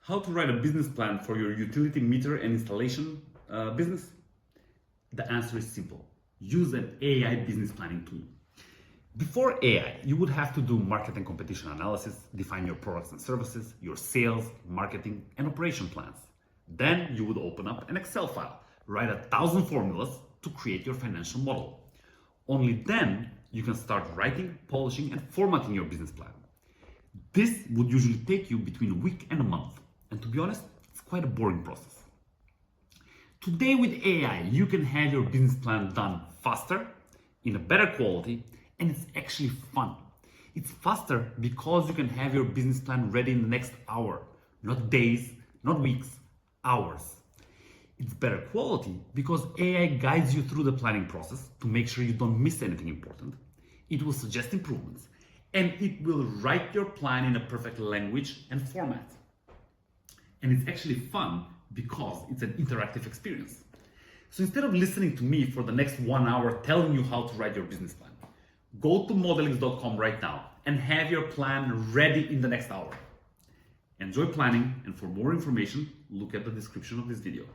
How to write a business plan for your utility meter and installation business? The answer is simple. Use an AI business planning tool. Before AI, you would have to do market and competition analysis, define your products and services, your sales, marketing, and operation plans. Then you would open up an Excel file, write 1,000 formulas to create your financial model. Only then you can start writing, polishing, and formatting your business plan. This would usually take you between a week and a month. And to be honest, it's quite a boring process. Today with AI, you can have your business plan done faster, in a better quality, and it's actually fun. It's faster because you can have your business plan ready in the next hour, not days, not weeks, hours. It's better quality because AI guides you through the planning process to make sure you don't miss anything important. It will suggest improvements, and it will write your plan in a perfect language and format. And it's actually fun because it's an interactive experience. So instead of listening to me for the next 1 hour telling you how to write your business plan, go to modeliks.com right now and have your plan ready in the next hour. Enjoy planning, and for more information, look at the description of this video.